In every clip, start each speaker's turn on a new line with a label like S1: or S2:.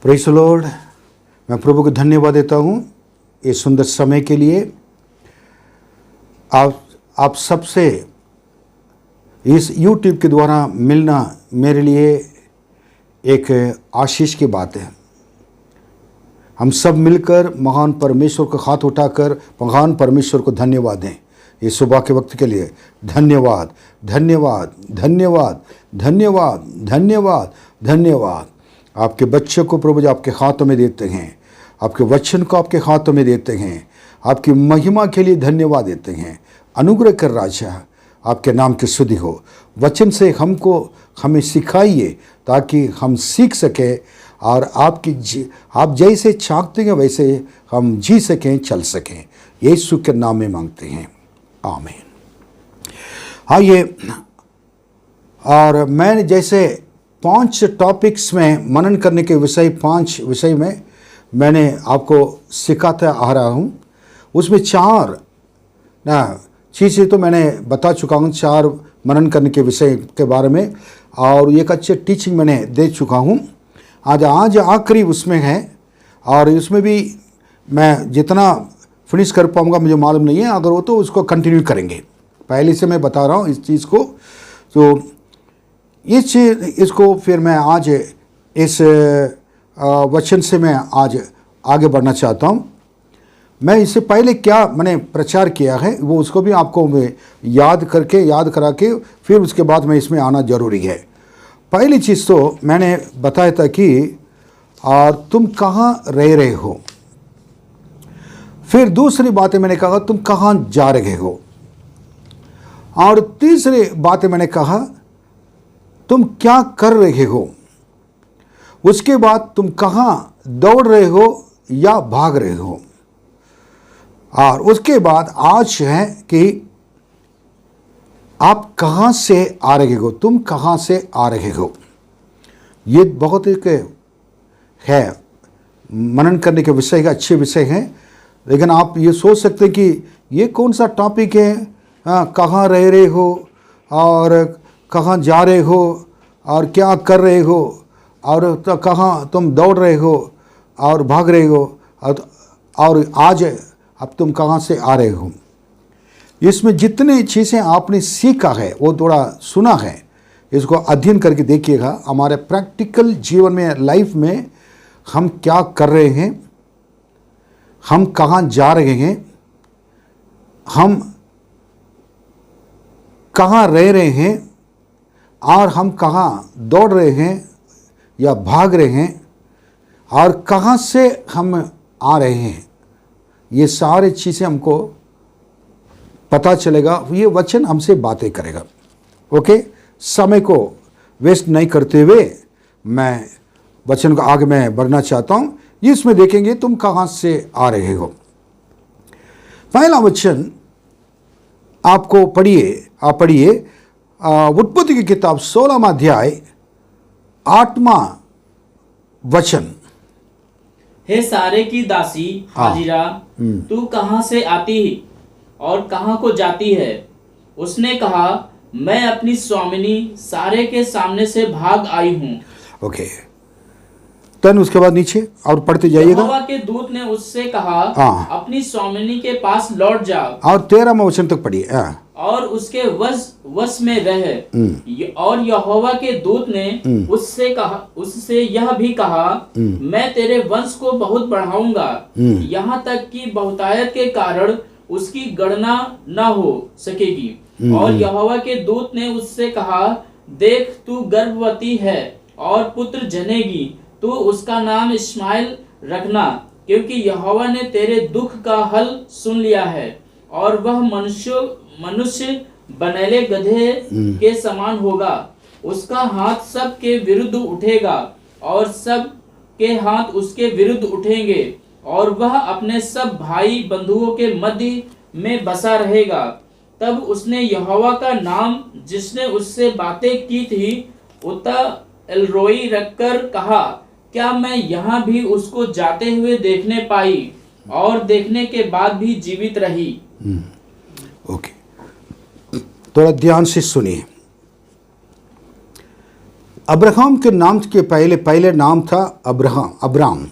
S1: Praise the Lord. मैं प्रभु को धन्यवाद देता हूँ इस सुंदर समय के लिए। आप सबसे इस YouTube के द्वारा मिलना मेरे लिए एक आशीष की बात है। हम सब मिलकर महान परमेश्वर को हाथ उठाकर महान परमेश्वर को धन्यवाद दें। इस सुबह के वक्त के लिए धन्यवाद, धन्यवाद, धन्यवाद, धन्यवाद, धन्यवाद, धन्यवाद। आपके बच्चों को प्रभु जी आपके हाथों में देते हैं, आपके वचन को आपके हाथों में देते हैं, आपकी महिमा के लिए धन्यवाद देते हैं। अनुग्रह कर राजा, आपके नाम की स्तुति हो। वचन से हमें सिखाइए ताकि हम सीख सकें और आप जैसे चाहते हैं वैसे हम जी सकें, चल सकें। यीशु के नाम में मांगते हैं, आमीन। आइए, और मैंने जैसे 5 टॉपिक्स में मनन करने के विषय 5 विषय में मैंने आपको सिखाता आ रहा हूँ। उसमें 4 चीज़ें तो मैंने बता चुका हूँ, 4 मनन करने के विषय के बारे में, और एक अच्छे टीचिंग मैंने दे चुका हूँ। आज आखिरी उसमें है, और इसमें भी मैं जितना फिनिश कर पाऊँगा मुझे मालूम नहीं है, अगर वो तो उसको कंटिन्यू करेंगे। पहले से मैं बता रहा हूँ इस चीज़ को, तो इसको फिर मैं आज इस वचन से मैं आज आगे बढ़ना चाहता हूँ। मैं इससे पहले क्या मैंने प्रचार किया है वो उसको भी आपको मैं याद करा के फिर उसके बाद में इसमें आना जरूरी है। पहली चीज़ तो मैंने बताया था कि तुम कहाँ रह रहे हो। फिर दूसरी बातें मैंने कहा तुम कहाँ जा रहे हो, और तीसरी बातें मैंने कहा तुम क्या कर रहे हो। उसके बाद तुम कहाँ दौड़ रहे हो या भाग रहे हो, और उसके बाद आज है कि आप कहाँ से आ रहे हो, तुम कहाँ से आ रहे हो। ये बहुत एक है मनन करने के विषय का अच्छे विषय हैं। लेकिन आप ये सोच सकते हैं कि ये कौन सा टॉपिक है, कहाँ रह रहे हो और कहाँ जा रहे हो और क्या कर रहे हो, और तो कहाँ तुम दौड़ रहे हो और भाग रहे हो, और आज अब तुम कहाँ से आ रहे हो। इसमें जितनी चीज़ें आपने सीखा है वो थोड़ा सुना है, इसको अध्ययन करके देखिएगा। हमारे प्रैक्टिकल जीवन में, लाइफ में हम क्या कर रहे हैं, हम कहाँ जा रहे हैं, हम कहाँ रह रहे हैं, और हम कहाँ दौड़ रहे हैं या भाग रहे हैं, और कहाँ से हम आ रहे हैं। ये सारी चीज़ें हमको पता चलेगा। ये वचन हमसे बातें करेगा। ओके, समय को वेस्ट नहीं करते हुए मैं वचन को आगे मैं बढ़ना चाहता हूँ। इसमें देखेंगे तुम कहाँ से आ रहे हो। पहला वचन आपको पढ़िए उत्पत्ति की किताब 16वां अध्याय 8वां वचन।
S2: हे सारे की दासी हाजिरा, तू कहाँ से आती और कहाँ को जाती है। उसने कहा, मैं अपनी स्वामिनी सारे के सामने से भाग आई हूँ।
S1: ओके, तन उसके बाद नीचे और पढ़ते जाइएगा।
S2: यहोवा के दूत ने उससे कहा, अपनी स्वामिनी के पास लौट जाओ।
S1: और 13वां वचन तक पढ़िए।
S2: और उसके वश में रह। और यहोवा के दूत ने उससे यह भी कहा, मैं तेरे वंश को बहुत बढ़ाऊंगा, यहाँ तक कि बहुतायत के कारण उसकी गणना न हो सकेगी। और यहोवा के दूत ने उससे कहा, देख तू गर्भवती है और पुत्र जनेगी, तू उसका नाम इश्माएल रखना, क्योंकि यहोवा ने तेरे दुख का हल सुन लिया है, और वह मनुष्य बनेले गधे के समान होगा। उसका हाथ सब के विरुद्ध उठेगा और सब के हाथ उसके विरुद्ध उठेंगे, और वह अपने सब भाई बंधुओं के मध्य में बसा रहेगा। तब उसने यहोवा का नाम जिसने उससे बातें की थी उता एलरोई रखकर कहा, क्या मैं यहाँ भी उसको जाते हुए देखने पाई, और देखने के बाद भी जीवित रही। ओके,
S1: थोड़ा ध्यान से सुनिए। अब्राहम के नाम के पहले नाम था अब्राम,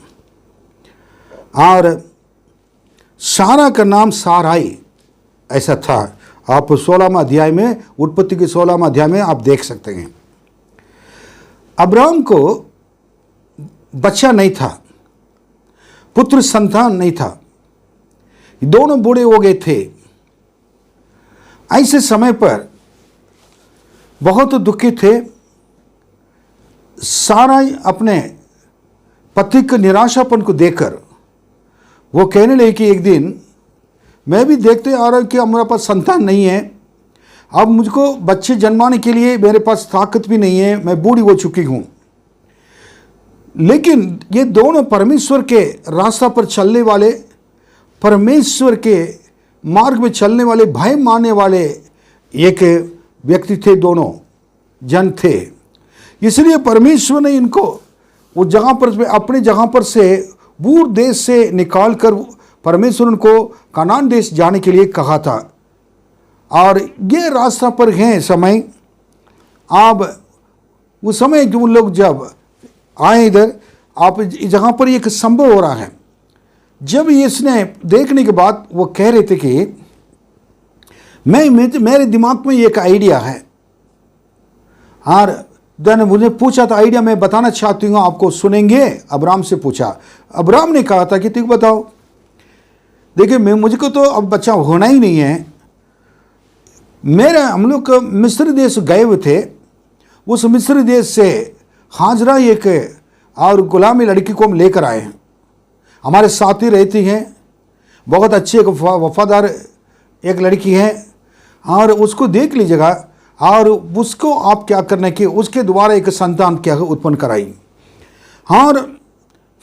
S1: और सारा का नाम साराई ऐसा था। आप 16वां अध्याय में, उत्पत्ति के 16वां अध्याय में आप देख सकते हैं। अब्राम को बच्चा नहीं था, पुत्र संतान नहीं था, दोनों बूढ़े हो गए थे। ऐसे समय पर बहुत दुखी थे। साराई अपने पति के निराशापन को देखकर वो कहने लगी कि एक दिन मैं भी देखते आ रहा हूँ कि अब मेरे पास संतान नहीं है, अब मुझको बच्चे जन्माने के लिए मेरे पास ताकत भी नहीं है, मैं बूढ़ी हो चुकी हूँ। लेकिन ये दोनों परमेश्वर के रास्ता पर चलने वाले, परमेश्वर के मार्ग में चलने वाले, भय मानने वाले एक व्यक्ति थे, दोनों जन थे। इसलिए परमेश्वर ने इनको वो जगह पर, अपने जगह पर से, दूर देश से निकाल कर परमेश्वर उनको कनान देश जाने के लिए कहा था। और ये रास्ता पर हैं समय। अब उस समय जो लोग जब आए इधर, आप जहाँ पर एक संभव हो रहा है, जब इसने देखने के बाद वो कह रहे थे कि मेरे दिमाग में एक आइडिया है, और देन मुझे पूछा था, आइडिया मैं बताना चाहती हूँ, आपको सुनेंगे? अब्राम से पूछा। अब्राम ने कहा था कि तुम बताओ। देखिए, मुझको तो अब बच्चा होना ही नहीं है। हम लोग मिस्र देश गए हुए थे। उस मिस्र देश से हाजरा एक और गुलामी लड़की को हम लेकर आए हैं। हमारे साथ ही रहती हैं, बहुत अच्छी एक वफादार एक लड़की है, और उसको देख लीजिएगा। और उसको आप क्या करने की, उसके द्वारा एक संतान क्या उत्पन्न कराई, और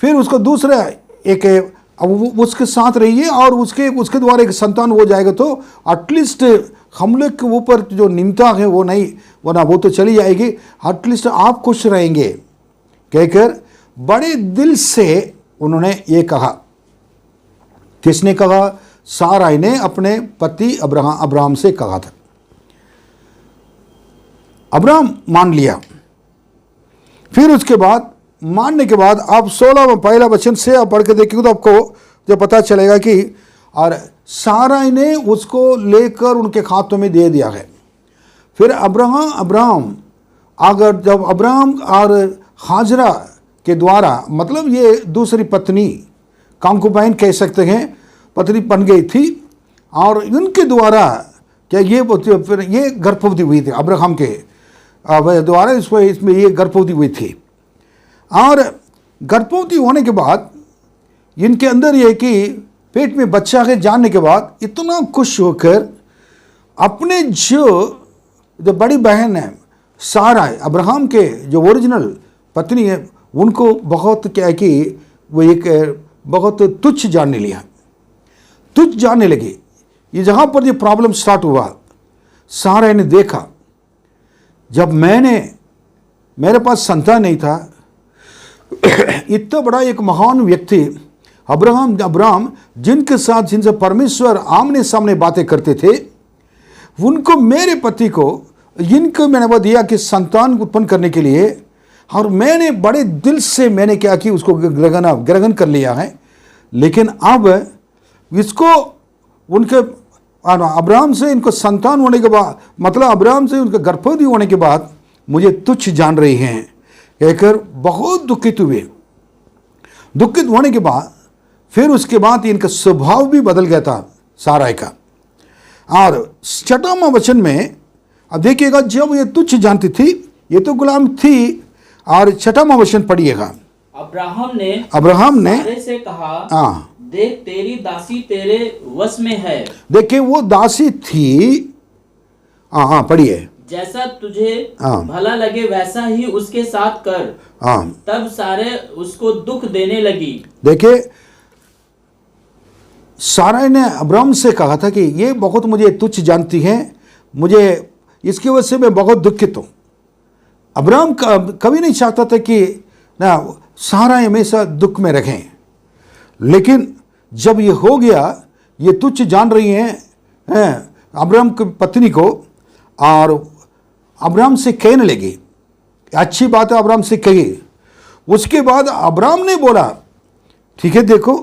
S1: फिर उसको दूसरा एक उसके साथ रहिए, और उसके द्वारा एक संतान हो जाएगा तो एटलीस्ट हम लोग के ऊपर जो निमता है वो नहीं, वो तो चली जाएगी, एटलीस्ट आप खुश रहेंगे कहकर बड़े दिल से उन्होंने ये कहा। किसने कहा? साराई ने अपने पति अब्राम से कहा था। अब्राम मान लिया। फिर उसके बाद मानने के बाद आप 16वां पहला वचन से आप पढ़ के देखिए तो आपको जो पता चलेगा कि और साराई ने उसको लेकर उनके खातों में दे दिया है। फिर अब्राम अगर जब अब्राम और हाजरा के द्वारा, मतलब ये दूसरी पत्नी, कांकुबाइन कह सकते हैं, पत्नी बन गई थी, और इनके द्वारा क्या फिर ये गर्भवती हुई थी। अब्राहम के द्वारा इसमें ये गर्भवती हुई थी। और गर्भवती होने के बाद इनके अंदर ये कि पेट में बच्चा के जानने के बाद इतना खुश होकर अपने जो बड़ी बहन है सारा, अब्राहम के जो ओरिजिनल पत्नी है, उनको बहुत क्या है कि वो एक बहुत तुच्छ जानने लिया, तुच्छ जानने लगी। ये जहाँ पर ये प्रॉब्लम स्टार्ट हुआ, सारा ने देखा जब मेरे पास संतान नहीं था, इतना बड़ा एक महान व्यक्ति अब्राहम जिनसे परमेश्वर आमने सामने बातें करते थे, उनको, मेरे पति को, इनको मैंने वो दिया कि संतान उत्पन्न करने के लिए, और मैंने बड़े दिल से मैंने क्या कि उसको ग्रहण कर लिया है। लेकिन अब इसको उनके अब्राहम से इनको संतान होने के बाद, मतलब अब्राहम से उनके गर्भवती होने के बाद मुझे तुच्छ जान रही हैं कहकर बहुत दुखित हुए। दुखित होने के बाद फिर उसके बाद इनका स्वभाव भी बदल गया था साराई का। और 6वां वचन में अब देखिएगा, जब ये तुच्छ जानती थी, ये तो गुलाम थी, और 6वां वचन पढ़िएगा। अब्राहम ने
S2: सारे से कहा, देख तेरी दासी तेरे वश में है।
S1: देखिए वो दासी थी, हाँ पढ़िए।
S2: जैसा तुझे भला लगे वैसा ही उसके साथ कर। तब सारे उसको दुख देने लगी। देखिए
S1: सारा ने अब्राहम से कहा था कि ये बहुत मुझे तुच्छ जानती है, मुझे इसकी वजह से मैं बहुत दुखित हूँ। अब्राहम कभी नहीं चाहता था कि ना सारा हमेशा दुख में रखें, लेकिन जब ये हो गया, ये तुच्छ जान रही हैं अब्राहम की पत्नी को, और अब्राहम से कहने लगी अच्छी बात अब्राम से कही। उसके बाद अब्राम ने बोला, ठीक है देखो,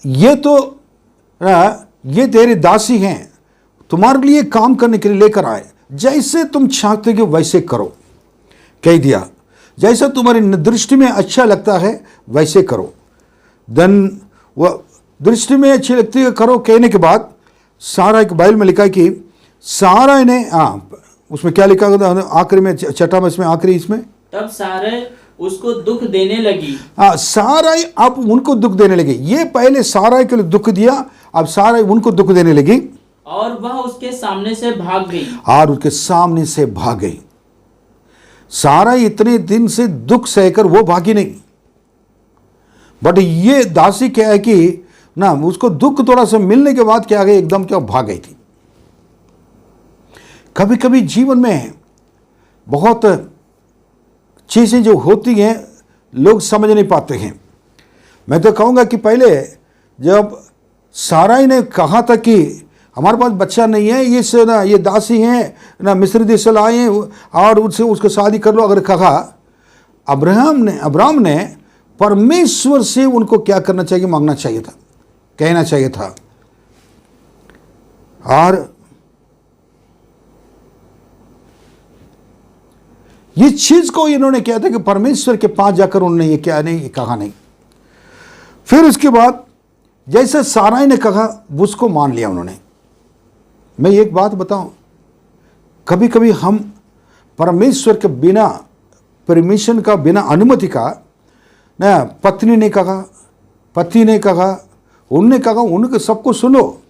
S1: ये तो ये तेरे दासी हैं, तुम्हारे लिए काम करने के लिए लेकर आए, जैसे तुम चाहते हो वैसे करो। कह दिया, जैसा तुम्हारी दृष्टि में अच्छा लगता है वैसे करो। देन वह दृष्टि में अच्छी लगती है करो कहने के बाद सारा एक बाइबल में लिखा है कि सारा ने उसमें क्या लिखा आखिरी में, छठा में, इसमें आखिरी, इसमें
S2: तब सारा उसको दुख देने लगी।
S1: सारा अब उनको दुख देने लगी। ये पहले सारा के लिए दुख दिया, अब सारा उनको दुख देने लगी
S2: और वह उसके सामने से भाग गई।
S1: और उसके सामने से भाग गई। सारा इतने दिन से दुख सहकर वो भागी नहीं, बट ये दासी क्या है कि ना उसको दुख थोड़ा सा मिलने के बाद क्या गई, एकदम क्या भाग गई थी। कभी कभी जीवन में बहुत चीज़ें जो होती हैं लोग समझ नहीं पाते हैं। मैं तो कहूँगा कि पहले जब साराई ने कहा था कि हमारे पास बच्चा नहीं है, ये दासी हैं ना, मिस्र देश से लाए हैं और उससे उसको शादी कर लो, अगर कहा, अब्राम ने परमेश्वर से उनको क्या करना चाहिए, मांगना चाहिए था, कहना चाहिए था। और ये चीज को इन्होंने किया था कि परमेश्वर के पास जाकर उन्होंने ये क्या नहीं, ये कहा नहीं। फिर उसके बाद जैसे साराई ने कहा उसको मान लिया उन्होंने। मैं एक बात बताऊं, कभी कभी हम परमेश्वर के बिना परमिशन का, बिना अनुमति का, ना पत्नी ने कहा, पति ने कहा, उनने कहा, उनके सबको सुनो,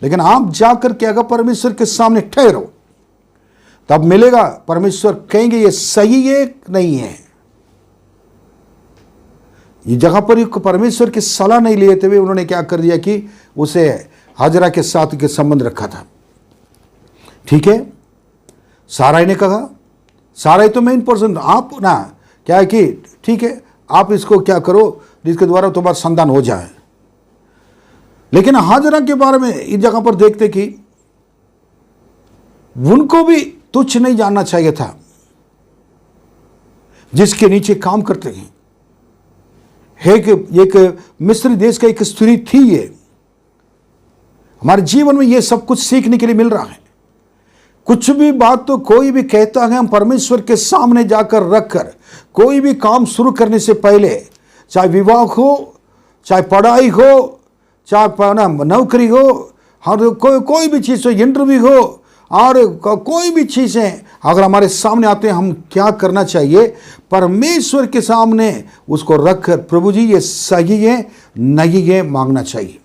S1: लेकिन आप जाकर क्या कहा, परमेश्वर के सामने ठहरो, तब मिलेगा। परमेश्वर कहेंगे ये सही है नहीं है। ये जगह पर परमेश्वर की सलाह नहीं लिए थे, उन्होंने क्या कर दिया कि उसे हाजरा के साथ के संबंध रखा था। ठीक है, साराई ने कहा, साराई तो मेन पर्सन, आप ना क्या है कि ठीक है आप इसको क्या करो जिसके द्वारा तुम्हारा संतान हो जाए। लेकिन हाजरा के बारे में इस जगह पर देखते कि उनको भी तुच्छ नहीं जानना चाहिए था, जिसके नीचे काम करते हैं। एक मिस्र देश का एक स्त्री थी। ये हमारे जीवन में ये सब कुछ सीखने के लिए मिल रहा है। कुछ भी बात तो कोई भी कहता है, हम परमेश्वर के सामने जाकर रखकर कोई भी काम शुरू करने से पहले, चाहे विवाह हो, चाहे पढ़ाई हो, चाहे नौकरी हो, हर कोई भी चीज़ हो, इंटरव्यू हो, और कोई भी चीज़ें अगर हमारे सामने आते हैं, हम क्या करना चाहिए, परमेश्वर के सामने उसको रखकर प्रभु जी ये सही है नहीं है मांगना चाहिए।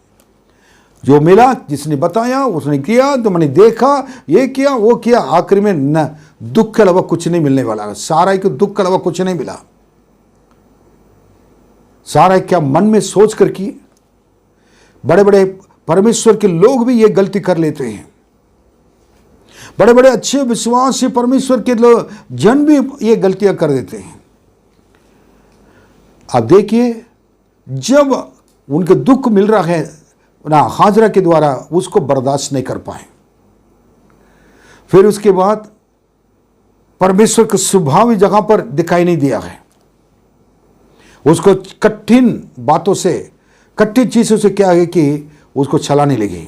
S1: जो मिला, जिसने बताया उसने किया, तो मैंने देखा, ये किया वो किया, आखिर में न दुख के अलावा कुछ नहीं मिलने वाला। सारा को दुख के अलावा कुछ नहीं मिला। सारा क्या मन में सोच कर की। बड़े बड़े परमेश्वर के लोग भी ये गलती कर लेते हैं। बड़े बड़े अच्छे विश्वास से परमेश्वर के लोग जन भी ये गलतियां कर देते हैं। अब देखिए, जब उनके दुख मिल रहा है ना, हाजरा के द्वारा उसको बर्दाश्त नहीं कर पाए। फिर उसके बाद परमेश्वर का स्वभाव इस जगह पर दिखाई नहीं दिया है। उसको कठिन बातों से, कठिन चीजों से क्या है कि उसको छलाने लगी,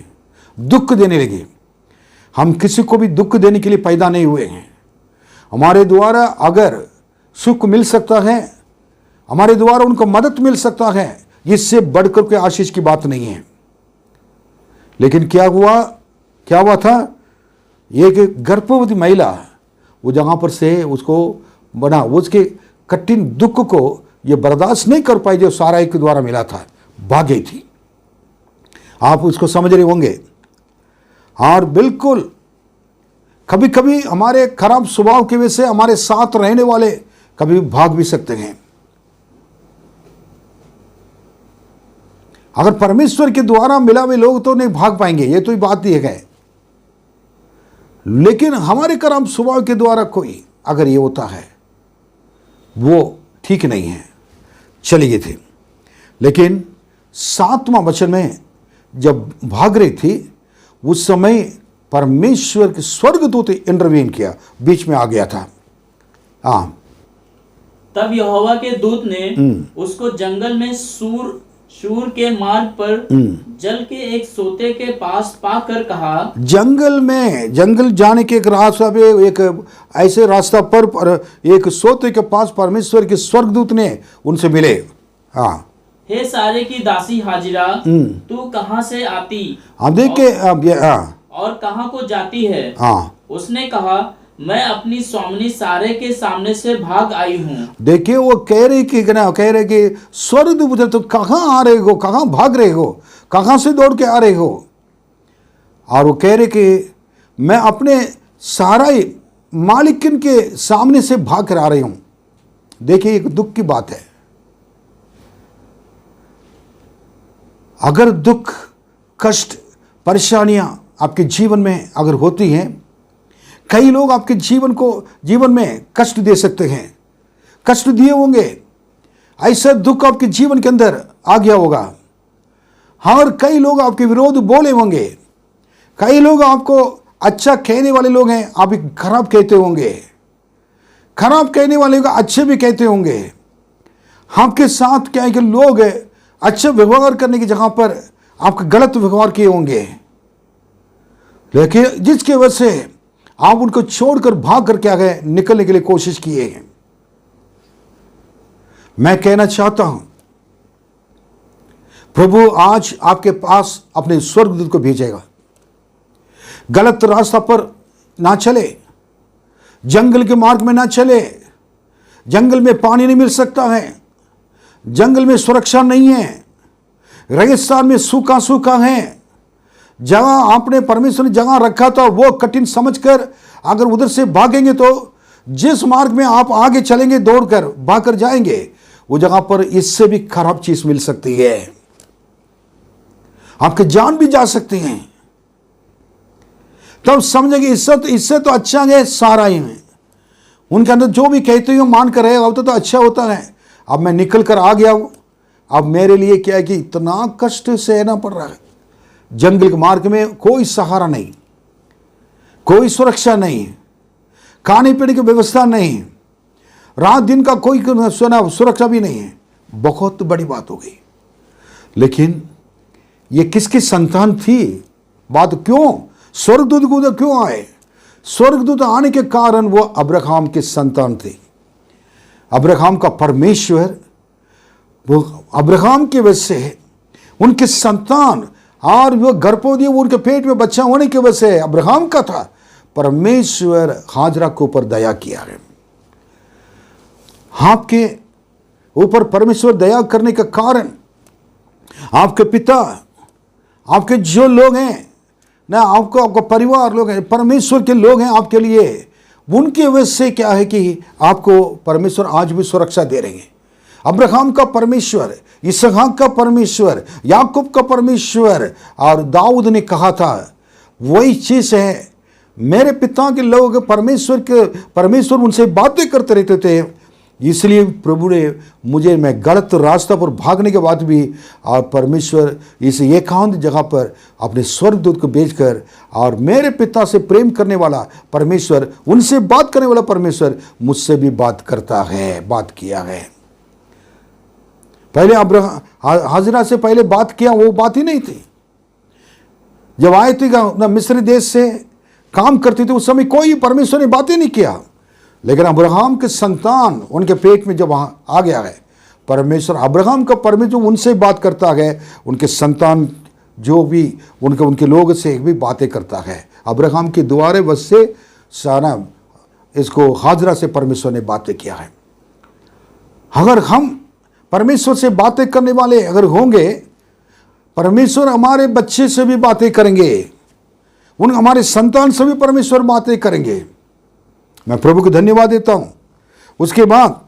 S1: दुख देने लगी। हम किसी को भी दुख देने के लिए पैदा नहीं हुए हैं। हमारे द्वारा अगर सुख मिल सकता है, हमारे द्वारा उनको मदद मिल सकता है, इससे बढ़कर कोई आशीष की बात नहीं है। लेकिन क्या हुआ था, एक गर्भवती महिला वो जहाँ पर से उसको बना, उसके कठिन दुख को ये बर्दाश्त नहीं कर पाई जो साराई के द्वारा मिला था, भाग गई थी। आप उसको समझ रहे होंगे। और बिल्कुल कभी कभी हमारे खराब स्वभाव की वजह से हमारे साथ रहने वाले कभी भाग भी सकते हैं। अगर परमेश्वर के द्वारा मिला हुए लोग तो नहीं भाग पाएंगे, ये तो बात ही है। लेकिन हमारे खराब स्वभाव के द्वारा कोई अगर ये होता है, वो ठीक नहीं है। चली गई थी। लेकिन 7वां वचन में जब भाग रही थी, उस समय परमेश्वर के स्वर्गदूत इंटरवीन किया, बीच में आ गया था। हाँ
S2: तब यहोवा के दूत ने उसको जंगल में सूर के मार्ग पर जल के एक सोते के पास पाकर कहा,
S1: जंगल जाने के एक रास्ता पे, एक ऐसे रास्ता पर एक सोते के पास परमेश्वर के स्वर्गदूत ने उनसे मिले। हाँ,
S2: हे सारे की दासी हाजिरा, तू कहाँ से आती
S1: अब देखिए अब ये
S2: और कहाँ को जाती है?
S1: हाँ,
S2: उसने कहा, मैं अपनी स्वामिनी सारे के सामने से भाग आई हूँ।
S1: देखिए वो कह रहे कि स्वर्गदूत तो कहाँ आ रहे हो, कहाँ भाग रहे हो, कहाँ से दौड़ के आ रहे हो। और वो कह रहे कि मैं अपने सारा मालिकिन के सामने से भाग कर आ रही हूँ। देखिए एक दुख की बात है। अगर दुख, कष्ट, परेशानियां आपके जीवन में अगर होती हैं, कई लोग आपके जीवन में कष्ट दे सकते हैं, कष्ट दिए होंगे, ऐसा दुख आपके जीवन के अंदर आ गया होगा। और कई लोग आपके विरोध बोले होंगे, कई लोग आपको अच्छा कहने वाले लोग हैं, आप खराब कहते होंगे, खराब कहने वाले को अच्छे भी कहते होंगे। आपके साथ क्या है कि लोग अच्छे व्यवहार करने की जगह पर आपका गलत व्यवहार किए होंगे, लेकिन जिसकी वजह से आप उनको छोड़कर भाग कर क्या गए, निकलने के लिए कोशिश किए हैं। मैं कहना चाहता हूं, प्रभु आज आपके पास अपने स्वर्गदूत को भेजेगा। गलत रास्ता पर ना चले, जंगल के मार्ग में ना चले। जंगल में पानी नहीं मिल सकता है, जंगल में सुरक्षा नहीं है, रेगिस्तान में सूखा सूखा है। जहां आपने परमेश्वर ने जगह रखा था वो कठिन समझकर अगर उधर से भागेंगे तो जिस मार्ग में आप आगे चलेंगे, दौड़कर भागकर जाएंगे, वो जगह पर इससे भी खराब चीज मिल सकती है, आपके जान भी जा सकती हैं। तब समझेंगे इससे तो अच्छा है सारा ही में, उनके अंदर जो भी कहते हो मान कर रहेगा तो अच्छा होता है। अब मैं निकल कर आ गया हूं, अब मेरे लिए क्या है कि इतना कष्ट सहना पड़ रहा है। जंगल के मार्ग में कोई सहारा नहीं, कोई सुरक्षा नहीं, खाने पीने की व्यवस्था नहीं, रात दिन का कोई सुरक्षा भी नहीं है। बहुत बड़ी बात हो गई। लेकिन ये किसकी संतान थी? बात क्यों स्वर्गदूत को क्यों आए? स्वर्गदूत आने के कारण वो अब्राहम के संतान थे। अब्राहम का परमेश्वर, वो अब्राहम की वजह से उनके संतान, और वो गर्भवती उनके पेट में बच्चा होने की वजह से अब्राहम का था, परमेश्वर हाजरा के ऊपर दया किया है। आपके ऊपर परमेश्वर दया करने का कारण आपके पिता, आपके जो लोग हैं ना, आपका परिवार लोग हैं, परमेश्वर के लोग हैं आपके लिए, उनकी वजह से क्या है कि आपको परमेश्वर आज भी सुरक्षा दे रहे हैं। अब्राहम का परमेश्वर, इसहाक का परमेश्वर, याकूब का परमेश्वर, और दाऊद ने कहा था वही चीज है। मेरे पिता के लोग परमेश्वर उनसे बातें करते रहते थे, इसलिए प्रभु ने मुझे, मैं गलत रास्ता पर भागने के बाद भी, और परमेश्वर इस एकांत जगह पर अपने स्वर्गदूत को भेजकर, और मेरे पिता से प्रेम करने वाला परमेश्वर, उनसे बात करने वाला परमेश्वर मुझसे भी बात करता है, बात किया है। पहले हाजिरा से पहले बात किया, वो बात ही नहीं थी। जब आए थे ना मिस्र देश से काम करते थे, उस समय कोई परमेश्वर ने बातें नहीं किया। लेकिन अब्राहम के संतान उनके पेट में जब आ गया है, परमेश्वर, अब्राहम का परमेश्वर उनसे बात करता है, उनके संतान जो भी उनके लोग से भी बातें करता है। अब्राहम के द्वारे बस से सारा इसको हाजरा से परमेश्वर ने बातें किया है। अगर हम परमेश्वर से बातें करने वाले अगर होंगे, परमेश्वर हमारे बच्चे से भी बातें करेंगे, हमारे संतान से भी परमेश्वर बातें करेंगे। मैं प्रभु को धन्यवाद देता हूं। उसके बाद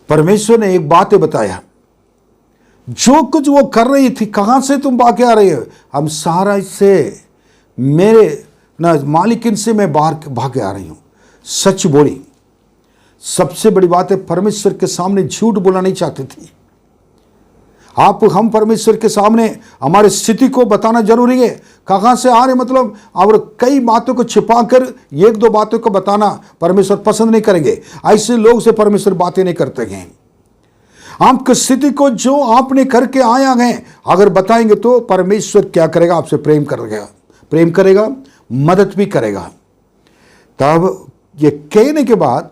S1: परमेश्वर ने एक बात बताया, जो कुछ वो कर रही थी, कहां से तुम भाग आ रहे हो? हम सारा से मेरे ना मालिकिन से मैं बाहर भाग आ रही हूं। सच बोली। सबसे बड़ी बात है, परमेश्वर के सामने झूठ बोलना नहीं चाहते थे हम परमेश्वर के सामने हमारी स्थिति को बताना जरूरी है। कहाँ से आ रहे मतलब, और कई बातों को छिपाकर एक दो बातों को बताना परमेश्वर पसंद नहीं करेंगे। ऐसे लोग से परमेश्वर बातें नहीं करते हैं। आपकी स्थिति को जो आपने करके आया है अगर बताएंगे तो परमेश्वर क्या करेगा, आपसे प्रेम करेगा, मदद भी करेगा। तब ये कहने के बाद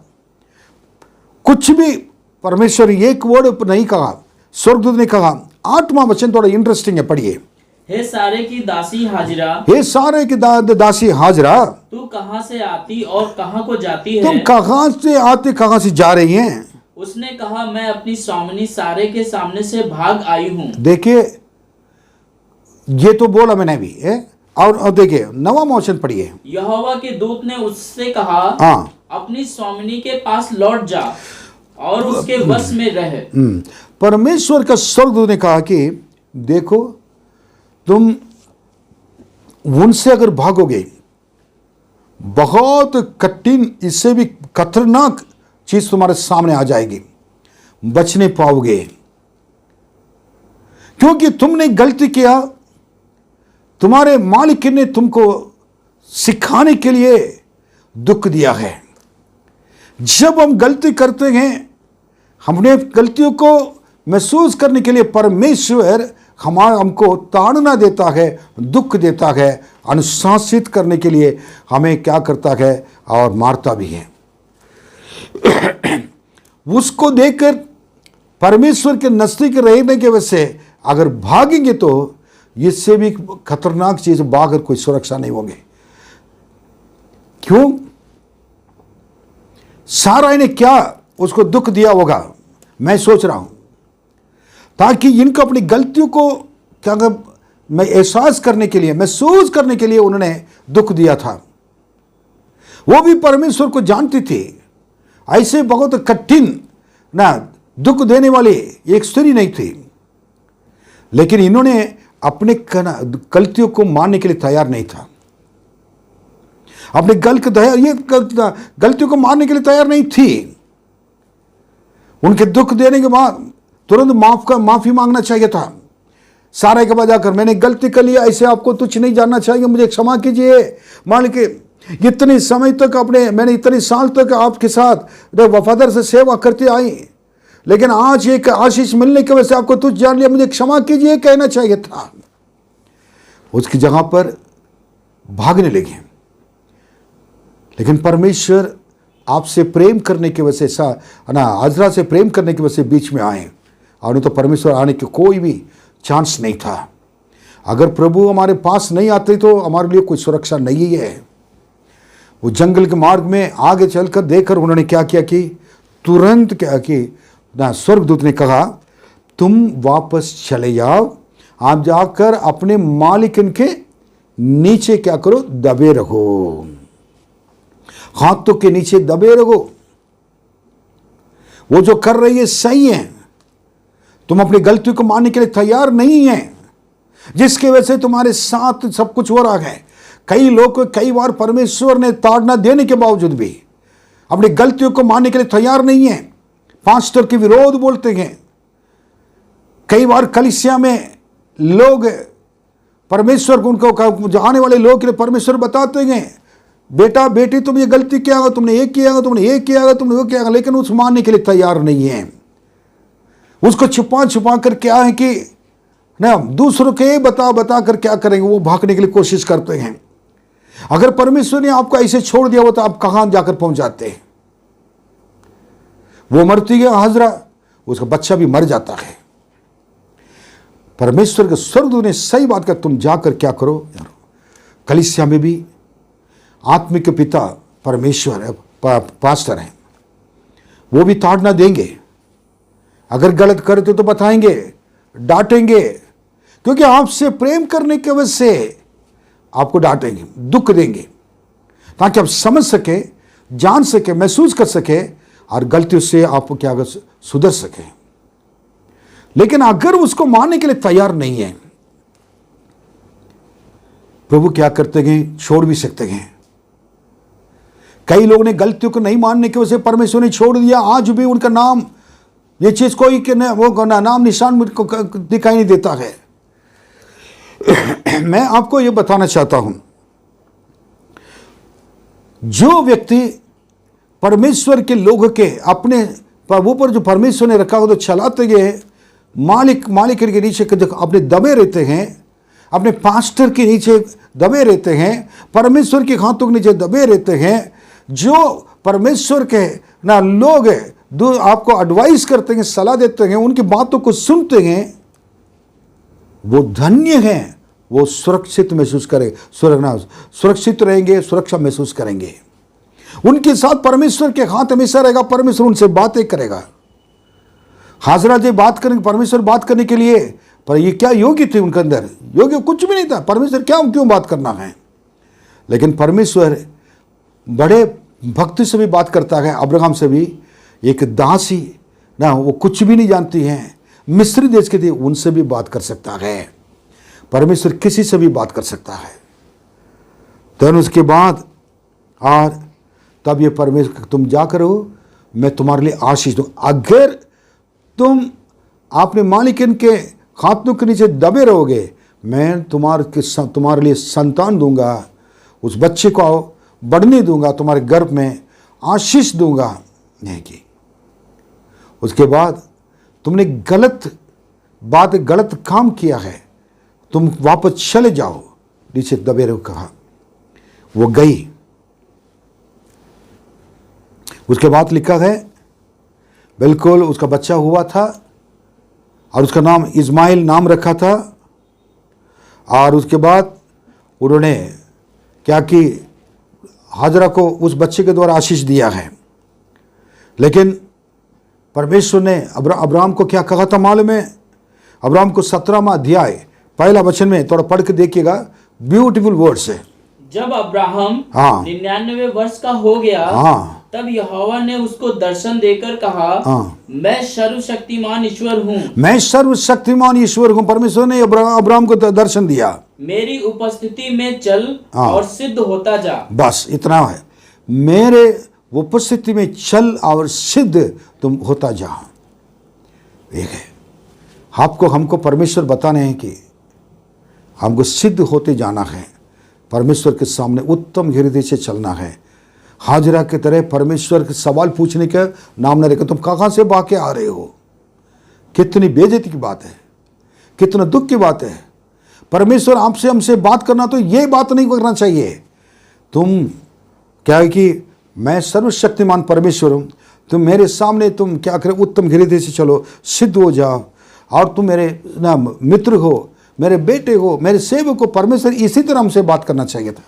S1: कुछ भी परमेश्वर एक वर्ड नहीं कहा, स्वर्गदूत ने कहा। 8वां वचन थोड़ा इंटरेस्टिंग है, पढ़िए।
S2: हे सारे की दासी हाजिरा,
S1: हे सारे की दासी हाजरा,
S2: तू कहाँ से आती और कहाँ को जाती
S1: तुम
S2: है?
S1: कहाँ से आते कहाँ से जा रही हैं?
S2: उसने कहा, मैं अपनी स्वामिनी सारे के सामने से भाग आई हूँ।
S1: देखिए ये तो बोला मैंने भी है। और देखिए 9वां वचन पढ़िए।
S2: यहोवा के दूत ने उससे कहा,
S1: हाँ,
S2: अपनी स्वामिनी के पास लौट जा और उसके वश में रह।
S1: परमेश्वर का स्वर्गदूत ने कहा कि देखो तुम उनसे अगर भागोगे बहुत कठिन, इससे भी खतरनाक चीज तुम्हारे सामने आ जाएगी, बच नहीं पाओगे, क्योंकि तुमने गलती किया। तुम्हारे मालिक ने तुमको सिखाने के लिए दुख दिया है। जब हम गलती करते हैं, हमने गलतियों को महसूस करने के लिए परमेश्वर हमको ताड़ना देता है, दुख देता है, अनुशासित करने के लिए हमें क्या करता है और मारता भी है। उसको देखकर परमेश्वर के नजदीक रहने की वजह से अगर भागेंगे तो इससे भी खतरनाक चीज, भागकर कोई सुरक्षा नहीं होगी। क्यों? सारा ने क्या उसको दुख दिया होगा, मैं सोच रहा हूं, ताकि इनको अपनी गलतियों को क्या मैं एहसास करने के लिए, महसूस करने के लिए उन्होंने दुख दिया था। वो भी परमेश्वर को जानती थी। ऐसे बहुत कठिन ना दुख देने वाली एक स्त्री नहीं थी, लेकिन इन्होंने अपने गलतियों को मानने के लिए तैयार नहीं था। अपने गलतियों को मानने के लिए तैयार नहीं थी। उनके दुख देने के बाद तुरंत माफी मांगना चाहिए था। सारे के बाद जाकर मैंने गलती कर लिया, ऐसे आपको तुच्छ नहीं जानना चाहिए, मुझे क्षमा कीजिए। मान के इतने समय तक मैंने इतने साल तक आपके साथ वफादार से सेवा करती आई, लेकिन आज एक आशीष मिलने की वजह से आपको तुच्छ जान लिया, मुझे क्षमा कीजिए कहना चाहिए था। उसकी जगह पर भागने लगे। लेकिन परमेश्वर आपसे प्रेम करने की वजह से अजरा से प्रेम करने की वजह से बीच में आए, और नहीं तो परमेश्वर आने की कोई भी चांस नहीं था। अगर प्रभु हमारे पास नहीं आते तो हमारे लिए कोई सुरक्षा नहीं है। वो जंगल के मार्ग में आगे चलकर देखकर उन्होंने क्या किया कि तुरंत क्या कि स्वर्गदूत ने कहा, तुम वापस चले जाओ, आप जाकर अपने मालिकन के नीचे क्या करो, दबे रहो, हाथों के नीचे दबे रहो। वो जो कर रही है सही है, तुम अपनी गलतियों को मानने के लिए तैयार नहीं है, जिसकी वजह से तुम्हारे साथ सब कुछ हो रहा है। कई लोग को कई बार परमेश्वर ने ताड़ना देने के बावजूद भी अपनी गलतियों को मानने के लिए तैयार नहीं है, पास्टर के विरोध बोलते हैं। कई बार कलीसिया में लोग परमेश्वर को उनको आने वाले लोग के लिए परमेश्वर बताते हैं, बेटा बेटी तुम ये गलती किया होगा, तुमने ये किया होगा, तुमने ये किया होगा, तुमने वो किया होगा, लेकिन उस मानने के लिए तैयार नहीं है। उसको छुपा छुपा कर क्या है कि ना दूसरों के बता कर क्या करेंगे, वो भागने के लिए कोशिश करते हैं। अगर परमेश्वर ने आपको ऐसे छोड़ दिया हो तो आप कहां जाकर पहुंच जाते हैं। वो मरती है हाजरा, उसका बच्चा भी मर जाता है। परमेश्वर के स्वर्गदूत ने सही बात का, तुम जाकर क्या करो। कलीसिया में भी आत्मिक पिता परमेश्वर है, पास्टर हैं, वो भी ताड़ना देंगे। अगर गलत करते तो बताएंगे, डांटेंगे, क्योंकि आपसे प्रेम करने की वजह से आपको डांटेंगे, दुख देंगे, ताकि आप समझ सके, जान सके, महसूस कर सके और गलतियों से आप क्या सुधर सके। लेकिन अगर उसको मानने के लिए तैयार नहीं है, प्रभु क्या करते हैं, छोड़ भी सकते हैं। कई लोगों ने गलतियों को नहीं मानने की वजह से परमेश्वर ने छोड़ दिया। आज भी उनका नाम, ये चीज कोई वो नाम निशान मुझको दिखाई नहीं देता है। मैं आपको ये बताना चाहता हूं, जो व्यक्ति परमेश्वर के लोगों के अपने ऊपर जो परमेश्वर ने रखा हो तो चलाते गए मालिक के नीचे अपने दबे रहते हैं, अपने पास्टर के नीचे दबे रहते हैं, परमेश्वर के हाथों के नीचे दबे रहते हैं, जो परमेश्वर के ना लोग आपको एडवाइस करते हैं, सलाह देते हैं, उनकी बातों को सुनते हैं, वो धन्य हैं, वो सुरक्षित महसूस करेंगे, सुरक्षित रहेंगे, सुरक्षा महसूस करेंगे। उनके साथ परमेश्वर के हाथ हमेशा रहेगा, परमेश्वर उनसे बातें करेगा। हाजरा जी बात करेंगे, परमेश्वर बात करने के लिए, पर ये क्या योग्य थे उनके अंदर? योग्य कुछ भी नहीं था। परमेश्वर क्यों बात करना है? लेकिन परमेश्वर बड़े भक्ति से भी बात करता है, अब्राहम से भी। एक दासी ना, वो कुछ भी नहीं जानती हैं, मिस्री देश के थे, उनसे भी बात कर सकता है। परमेश्वर किसी से भी बात कर सकता है। तो उसके बाद और तब ये परमेश्वर, तुम जाकर हो, मैं तुम्हारे लिए आशीष दूं। अगर तुम अपने मालिकिन के हाथों के नीचे दबे रहोगे, मैं तुम्हारे लिए संतान दूंगा, उस बच्चे को बढ़ने दूंगा, तुम्हारे गर्भ में आशीष दूंगा। नहीं की। उसके बाद तुमने गलत काम किया है, तुम वापस चले जाओ, नीचे दबे रहो कहा। वो गई। उसके बाद लिखा है, बिल्कुल उसका बच्चा हुआ था और उसका नाम इस्माइल नाम रखा था। और उसके बाद उन्होंने क्या कि हाजरा को उस बच्चे के द्वारा आशीष दिया है। लेकिन परमेश्वर ने अब्राहम को क्या कहा था मालूम है? अब्राहम को 17वां अध्याय पहला वचन में थोड़ा पढ़ के देखिएगा, ब्यूटीफुल वर्ड्स है।
S2: जब अब्राहम 99 वर्ष का हो गया, तब यहोवा ने उसको दर्शन देकर कहा, मैं सर्वशक्तिमान ईश्वर हूँ। मैं
S1: सर्वशक्तिमान ईश्वर हूँ। परमेश्वर ने अब्राहम को दर्शन दिया,
S2: मेरी उपस्थिति में चल और सिद्ध होता जा।
S1: बस इतना है, मेरे उपस्थिति में चल और सिद्ध तुम होता जा। एक है, आपको हमको परमेश्वर बताने हैं कि हमको सिद्ध होते जाना है, परमेश्वर के सामने उत्तम हृदय से चलना है। हाजरा की तरह परमेश्वर के सवाल पूछने का नाम न रखे, तुम कहाँ से भाग के आ रहे हो? कितनी बेइज्जती की बात है, कितना दुख की बात है। परमेश्वर आपसे हमसे बात करना तो ये बात नहीं करना चाहिए, तुम क्या है कि मैं सर्वशक्तिमान परमेश्वर हूँ, तुम मेरे सामने तुम क्या करें, उत्तम हृदय से चलो, सिद्ध हो जाओ, और तुम मेरे ना मित्र हो, मेरे बेटे हो, मेरे सेवक हो। परमेश्वर इसी तरह हमसे बात करना चाहिए था।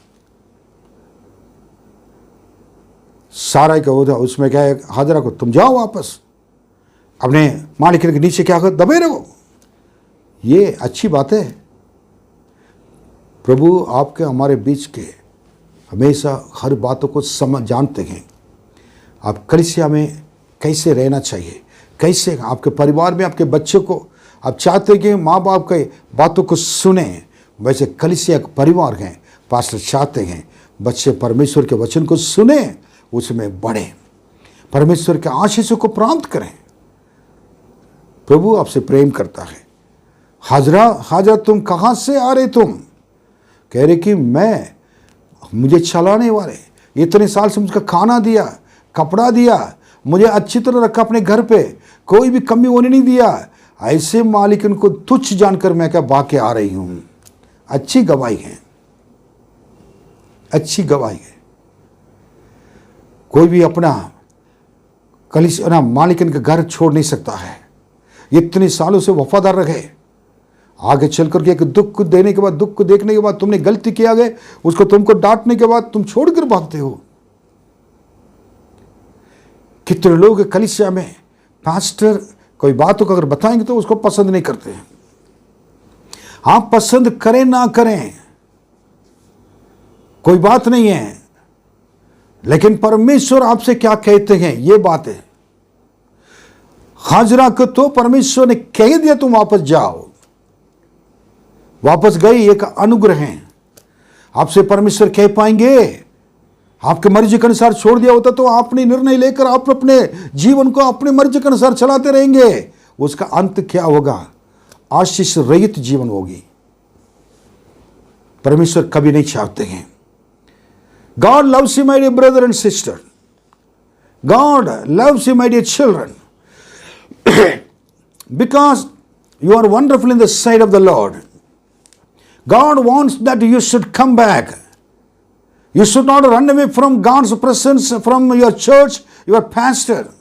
S1: सारा का होता उसमें क्या है, हाजरा को तुम जाओ वापस अपने मालिक के नीचे क्या कर दबे रहो। ये अच्छी बात है। प्रभु आपके हमारे बीच के हमेशा हर बातों को समझ जानते हैं। आप कलीसिया में कैसे रहना चाहिए, कैसे आपके परिवार में आपके बच्चों को आप चाहते हैं कि माँ बाप के बातों को सुने, वैसे कलीसिया का परिवार हैं, पास्टर चाहते हैं बच्चे परमेश्वर के वचन को सुने, उसमें बढ़े, परमेश्वर के आशीषों को प्राप्त करें। प्रभु आपसे प्रेम करता है। हाजरा तुम कहाँ से आ रहे? तुम कह रहे कि मुझे चलाने वाले इतने साल से मुझको खाना दिया, कपड़ा दिया, मुझे अच्छी तरह रखा अपने घर पे, कोई भी कमी होने नहीं दिया, ऐसे मालिक उनको तुच्छ जानकर मैं क्या भाग के आ रही हूँ। अच्छी गवाही है, अच्छी गवाही है। कोई भी अपना कलीसिया मालिकन का घर छोड़ नहीं सकता है। इतने सालों से वफादार रहे, आगे चल करके एक दुख देने के बाद, दुख को देखने के बाद तुमने गलती किया गए, उसको तुमको डांटने के बाद तुम छोड़कर भागते हो। कितने लोग कलीसिया में पास्टर कोई बात को अगर बताएंगे तो उसको पसंद नहीं करते हैं। आप पसंद करें ना करें कोई बात नहीं है, लेकिन परमेश्वर आपसे क्या कहते हैं ये बात है। हाजरा को तो परमेश्वर ने कह दिया तुम वापस जाओ, वापस गई, एक अनुग्रह है। आपसे परमेश्वर कह पाएंगे? आपके मर्जी के अनुसार छोड़ दिया होता तो आपने निर्णय लेकर आप अपने जीवन को अपने मर्जी के अनुसार चलाते रहेंगे, उसका अंत क्या होगा? आशीष रहित जीवन होगी। परमेश्वर कभी नहीं चाहते हैं। God loves you, my dear brother and sister. God loves you, my dear children. Because you are wonderful in the sight of the Lord. God wants that you should come back. You should not run away from God's presence, from your church, your pastor.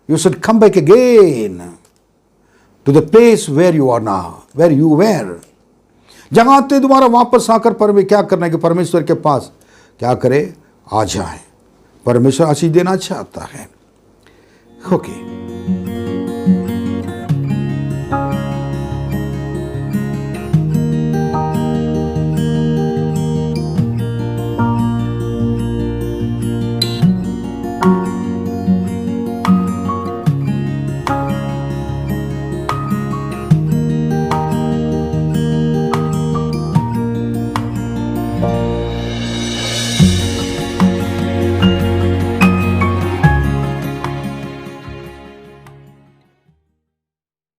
S1: You should come back again to the place where you are now, where you were. जहाँ ते दोबारा वापस आकर क्या करना है कि परमेश्वर के पास क्या करे, आ जाए। परमेश्वर आशीष देना चाहता है। ओके,